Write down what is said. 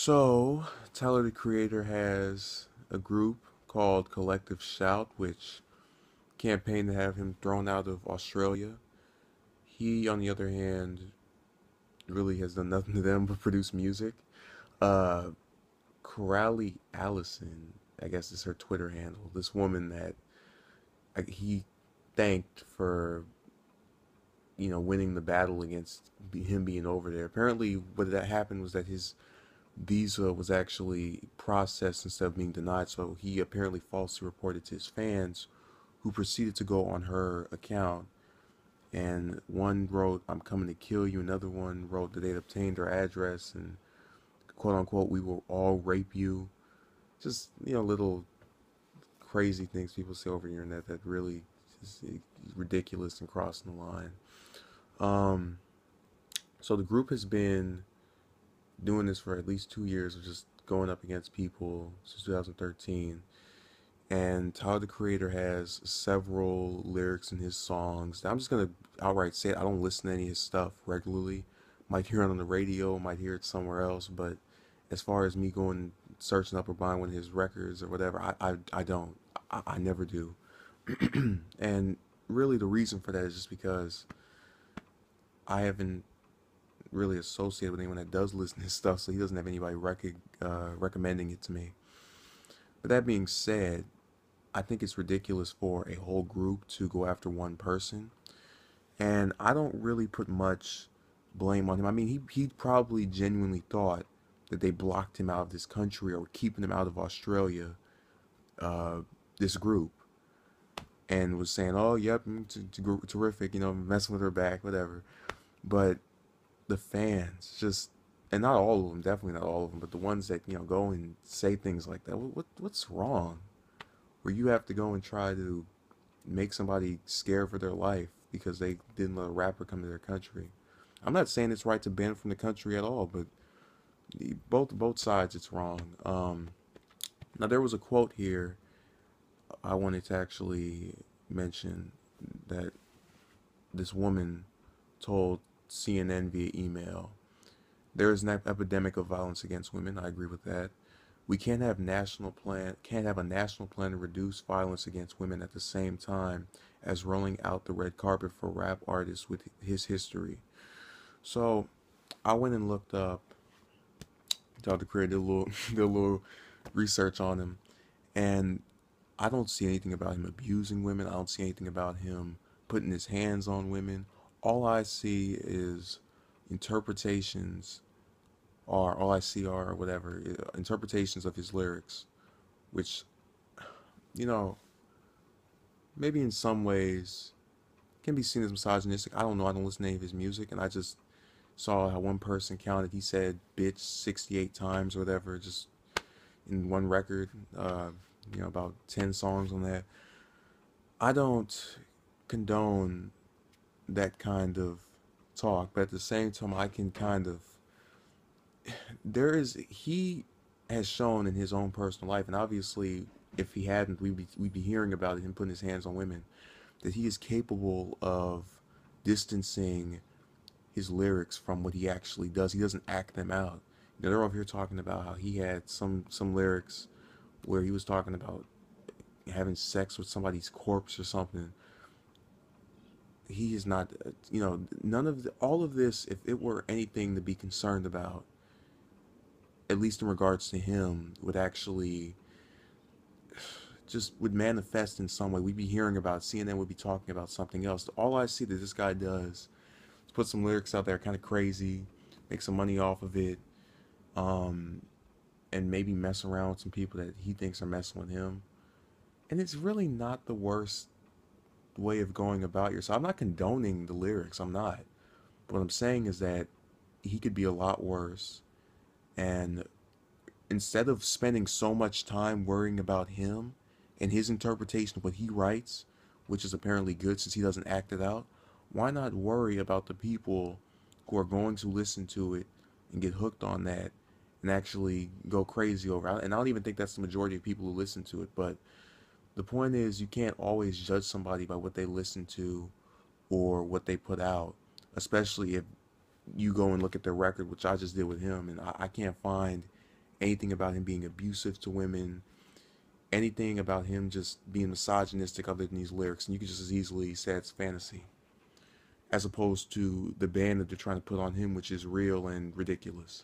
So, Tyler the Creator has a group called Collective Shout, which campaigned to have him thrown out of Australia. He, on the other hand, really has done nothing to them but produce music. Uh, Coralie Allison, I guess is her Twitter handle. This woman that he thanked for, winning the battle against him being over there. Apparently, what that happened was that his visa was actually processed instead of being denied. So he apparently falsely reported to his fans, who proceeded to go on her account. And one wrote, "I'm coming to kill you." Another one wrote that they'd obtained her address and, quote unquote, "we will all rape you." Just, little crazy things people say over the internet that really is ridiculous and crossing the line. Um, so the group has been doing this for at least 2 years of just going up against people since 2013. And Tyler the Creator has several lyrics in his songs. I'm just gonna outright say it. I don't listen to any of his stuff regularly. Might hear it on the radio, might hear it somewhere else, but as far as me going searching up or buying one of his records or whatever, I don't. I never do. And really the reason for that is just because I haven't really associated with anyone that does listen to his stuff, so he doesn't have anybody recommending it to me. But that being said, I think it's ridiculous for a whole group to go after one person. And I don't really put much blame on him. I mean, he probably genuinely thought that they blocked him out of this country or were keeping him out of Australia, uh, this group, and was saying, "Oh, yep, terrific, messing with her back, whatever." But the fans just, and not all of them, definitely not all of them, but the ones that, go and say things like that, what's wrong? Where you have to go and try to make somebody scared for their life because they didn't let a rapper come to their country. I'm not saying it's right to ban from the country at all, but both sides it's wrong. Now there was a quote here I wanted to actually mention that this woman told CNN via email. There is an epidemic of violence against women. I agree with that. We can't have a national plan to reduce violence against women at the same time as rolling out the red carpet for rap artists with his history. So I went and looked up Dr. Craig, did a little research on him, and I don't see anything about him abusing women. I don't see anything about him putting his hands on women. All I see is interpretations, or all I see are whatever interpretations of his lyrics, which, you know, maybe in some ways can be seen as misogynistic. I don't know. I don't listen to any of his music, and I just saw how one person counted. He said "bitch" 68 times or whatever, just in one record. About 10 songs on that. I don't condone that kind of talk, but at the same time, I can kind of. He has shown in his own personal life, and obviously, if he hadn't, we'd be hearing about him putting his hands on women, that he is capable of distancing his lyrics from what he actually does. He doesn't act them out. They're over here talking about how he had some lyrics where he was talking about having sex with somebody's corpse or something. He is not, none of all of this. If it were anything to be concerned about, at least in regards to him, would actually just would manifest in some way. We'd be hearing about CNN would be talking about something else. All I see that this guy does is put some lyrics out there, kind of crazy, make some money off of it, um, and maybe mess around with some people that he thinks are messing with him. And it's really not the worst way of going about yourself. I'm not condoning the lyrics. I'm not. But what I'm saying is that he could be a lot worse. And instead of spending so much time worrying about him and his interpretation of what he writes, which is apparently good since he doesn't act it out, why not worry about the people who are going to listen to it and get hooked on that and actually go crazy over it? And I don't even think that's the majority of people who listen to it, but the point is you can't always judge somebody by what they listen to or what they put out, especially if you go and look at their record, which I just did with him, and I can't find anything about him being abusive to women, anything about him just being misogynistic other than these lyrics, and you can just as easily say it's fantasy, as opposed to the ban that they're trying to put on him, which is real and ridiculous.